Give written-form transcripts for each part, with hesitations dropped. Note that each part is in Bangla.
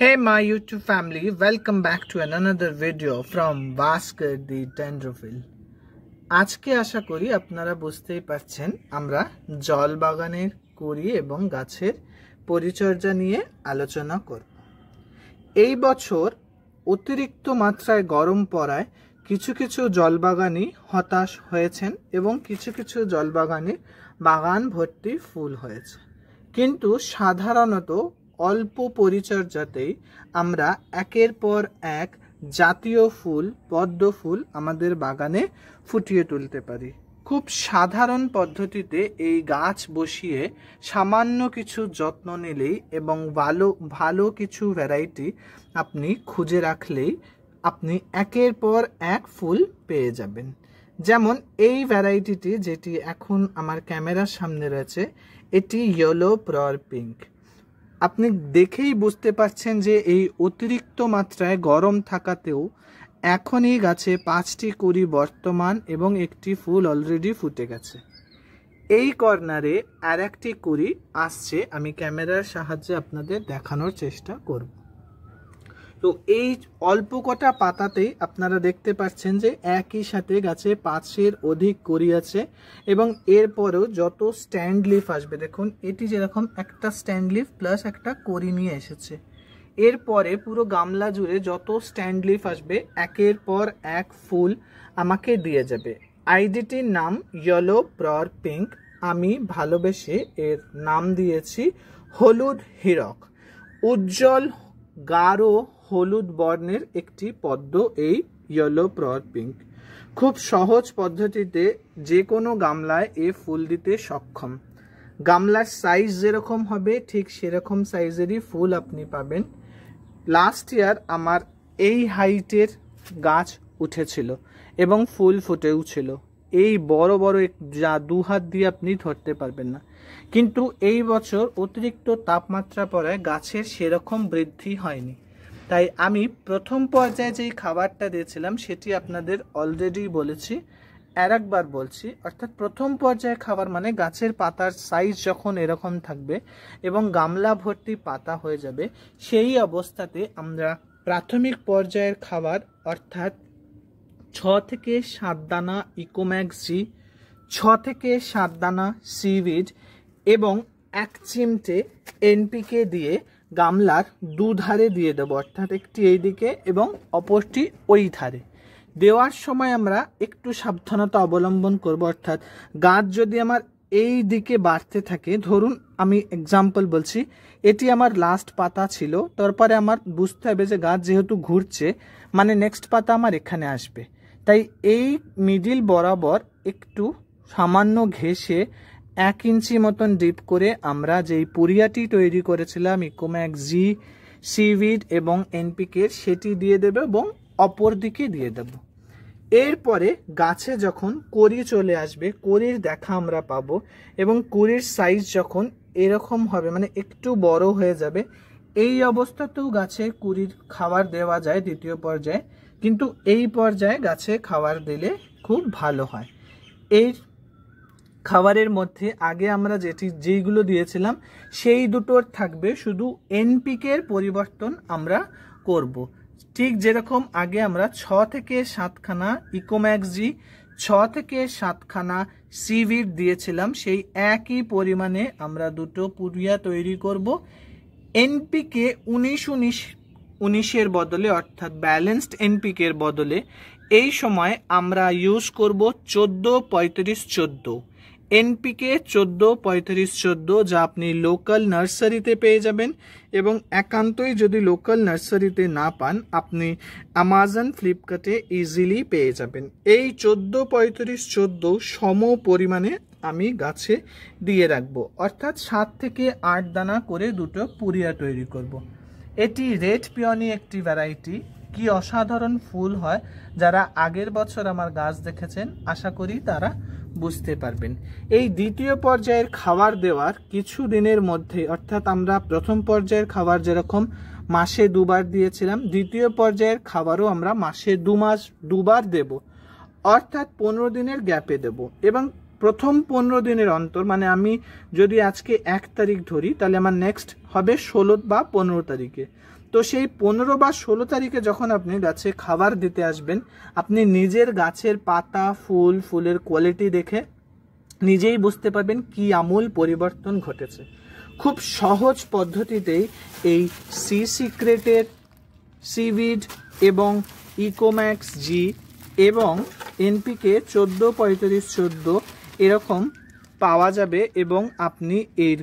Hey my YouTube family, welcome back to another video from Vasquez the Dendrophile. আজকে আশা করি আপনারা বুঝতেই পারছেন আমরা জল বাগানের কুড়ি এবং গাছের পরিচর্যা নিয়ে আলোচনা করব। এই বছর অতিরিক্ত মাত্রায় গরম পড়ায় কিছু কিছু জলবাগানি হতাশ হয়েছেন এবং কিছু কিছু জলবাগানে বাগান ভর্তি ফুল হয়েছে। কিন্তু সাধারণত অল্প পরিচর্যাতেই আমরা একের পর এক জাতীয় ফুল পদ্ম ফুল আমাদের বাগানে ফুটিয়ে তুলতে পারি। খুব সাধারণ পদ্ধতিতে এই গাছ বসিয়ে সামান্য কিছু যত্ন নিলেই এবং ভালো কিছু ভ্যারাইটি আপনি খুঁজে রাখলেই আপনি একের পর এক ফুল পেয়ে যাবেন। যেমন এই ভ্যারাইটিটি যেটি এখন আমার ক্যামেরার সামনে রয়েছে, এটি ইয়েলো প্রর পিঙ্ক। আপনি দেখেই বুঝতে পারছেন যে এই অতিরিক্ত মাত্রায় গরম থাকাতেও এখনই গাছে 5টি কুড়ি বর্তমান এবং একটি ফুল অলরেডি ফুটে গেছে। এই কর্নারে আর একটি কুড়ি আসছে, আমি ক্যামেরার সাহায্যে আপনাদের দেখানোর চেষ্টা করব। তো এই অল্প কটা পাতাতেই আপনারা দেখতে পাচ্ছেন যে একই সাথে গাছে 5-এর অধিক কুড়ি আছে এবং এরপরেও যত স্ট্যান্ড লিফ আসবে, দেখুন এটি যেরকম একটা স্ট্যান্ড লিফ প্লাস একটা কুড়ি নিয়ে এসেছে, এরপরে পুরো গামলা জুড়ে যত স্ট্যান্ড লিফ আসবে একের পর এক ফুল আমাকে দিয়ে যাবে। আইডিটির নাম ইয়েলো প্রর পিঙ্ক, আমি ভালোবেসে এর নাম দিয়েছি হলুদ হীরক। উজ্জ্বল গাঢ় হলুদ বর্ণের একটি পদ্ম এই ইয়েলো প্রর পিঙ্ক। খুব সহজ পদ্ধতিতে যে কোনো গামলায় এ ফুল দিতে সক্ষম। গামলার সাইজ যেরকম হবে ঠিক সেরকম সাইজেরই ফুল আপনি পাবেন। লাস্ট ইয়ার আমার এই হাইটের গাছ উঠেছিল এবং ফুল ফুটেও ছিল, এই বড় বড় যা 2 হাত দিয়ে আপনি ধরতে পারবেন না। কিন্তু এই বছর অতিরিক্ত তাপমাত্রা পড়ায় গাছের সেরকম বৃদ্ধি হয়নি, তাই আমি প্রথম পর্যায়ে যেই খাবারটা দিয়েছিলাম সেটি আপনাদের অলরেডি বলেছি, আর একবার বলছি। অর্থাৎ প্রথম পর্যায়ে খাবার মানে গাছের পাতার সাইজ যখন এরকম থাকবে এবং গামলা ভর্তি পাতা হয়ে যাবে, সেই অবস্থাতে আমরা প্রাথমিক পর্যায়ের খাবার অর্থাৎ 6 থেকে 7 দানা ইকোম্যাক্স জি, 6 থেকে 7 দানা সিভিড এবং 1 চিমটে এনপিকে দিয়ে গামলার দুধারে দিয়ে দেবো, অর্থাৎ একটি এই দিকে এবং অপরটি ওই ধারে। দেওয়ার সময় আমরা একটু সাবধানতা অবলম্বন করব, অর্থাৎ গাছ যদি আমার এই দিকে বাড়তে থাকে, ধরুন আমি এক্সাম্পল বলছি, এটি আমার লাস্ট পাতা ছিল, তারপরে আমার বুঝতে হবে যে গাছ যেহেতু ঘুরছে মানে নেক্সট পাতা আমার এখানে আসবে, তাই এই মিডিল বরাবর একটু সামান্য ঘেঁষে 1 ইঞ্চি মতন ডিপ করে আমরা যেই পুরিয়াটি তৈরি করেছিলাম ইকোম্যাক্স জি, সিভিড এবং এনপিকে, সেটি দিয়ে দেব এবং অপর দিকে দিয়ে দেব। এরপরে গাছে যখন কড়ি চলে আসবে, কড়ির দেখা আমরা পাবো এবং কড়ির সাইজ যখন এরকম হবে মানে একটু বড় হয়ে যাবে, এই অবস্থাতেও গাছে কুড়ির খাবার দেওয়া যায় দ্বিতীয় পর্যায়ে, কিন্তু এই পর্যায়ে গাছে খাবার দিলে খুব ভালো হয়। এই খাবারের মধ্যে আগে আমরা যেইগুলো দিয়েছিলাম সেই দুটোর থাকবে, শুধু এনপিকের পরিবর্তন আমরা করব। ঠিক যেরকম আগে আমরা 6 থেকে 7 খানা ইকোম্যাক্স জি, 6 থেকে 7 খানা সিভিড দিয়েছিলাম, সেই একই পরিমাণে আমরা দুটো পুরিয়া তৈরি করব। এনপিকে 19-19-19-এর বদলে, অর্থাৎ ব্যালেন্সড এনপিকের বদলে এই সময় আমরা ইউজ করব 14-35-14 এনপিকে, 14-35-14, যা আপনি লোকাল নার্সারিতে পেয়ে যাবেন এবং একান্তই যদি লোকাল নার্সারিতে না পান আপনি অ্যামাজন, ফ্লিপকার্টে ইজিলি পেয়ে যাবেন। এই 14-35-14 সম পরিমাণে আমি গাছে দিয়ে রাখবো, অর্থাৎ 7 থেকে 8 দানা করে দুটো পুরিয়া তৈরি করব। এটি রেড পিওনি একটি ভ্যারাইটি, কি অসাধারণ ফুল হয়। যারা আগের বছর আমার গাছ দেখেছেন আশা করি তারা বুঝতে পারবেন। এই দ্বিতীয় পর্যায়ের খাবার দেওয়ার কিছু দিনের মধ্যে, অর্থাৎ আমরা প্রথম পর্যায়ের খাবার যেরকম মাসে 2 বার দিয়েছিলাম, দ্বিতীয় পর্যায়ের খাবারও আমরা মাসে 2 বার দেব, অর্থাৎ 15 দিনের গ্যাপে দেব এবং প্রথম 15 দিনের অন্তর, মানে আমি যদি আজকে 1 তারিখ ধরি তাহলে আমার নেক্সট হবে 16 বা 15 তারিখে। তো সেই 15 বা 16 তারিখে যখন আপনি গাছে খাবার দিতে আসবেন, আপনি নিজের গাছের পাতা, ফুলের কোয়ালিটি দেখে নিজেই বুঝতে পারবেন কি আমূল পরিবর্তন ঘটেছে। খুব সহজ পদ্ধতিতেই এই সি সিক্রেটের সিভিড এবং ইকোম্যাক্স জি এবং এনপিকে 14-35-14 এরকম পাওয়া যাবে, এবং আপনি এর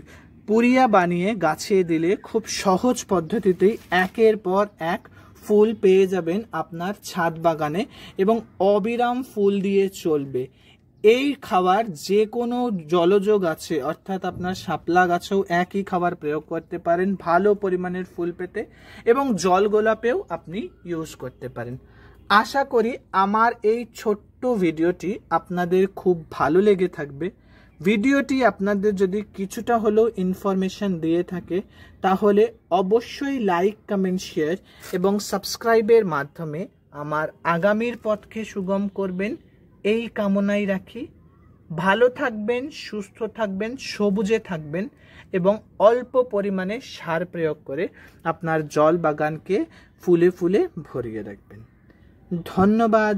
পুরিয়া বানিয়ে গাছে দিলে খুব সহজ পদ্ধতিতেই একের পর এক ফুল পেয়ে যাবেন আপনার ছাদ বাগানে, এবং অবিরাম ফুল দিয়ে চলবে। এই খাবার যে কোনো জলজ গাছে অর্থাৎ আপনার শাপলা গাছেও একই খাবার প্রয়োগ করতে পারেন ভালো পরিমাণের ফুল পেতে, এবং জল গোলাপেও আপনি ইউজ করতে পারেন। আশা করি আমার এই ছোট্ট ভিডিওটি আপনাদের খুব ভালো লেগে থাকবে। ভিডিওটি আপনাদের যদি কিছুটা হলেও ইনফরমেশন দিয়ে থাকে তাহলে অবশ্যই লাইক, কমেন্ট, শেয়ার এবং সাবস্ক্রাইবের মাধ্যমে আমার আগামীর পথকে সুগম করবেন এই কামনাই রাখি। ভালো থাকবেন, সুস্থ থাকবেন, সবুজে থাকবেন এবং অল্প পরিমাণে সার প্রয়োগ করে আপনার জল বাগানকে ফুলে ফুলে ভরিয়ে রাখবেন। ধন্যবাদ।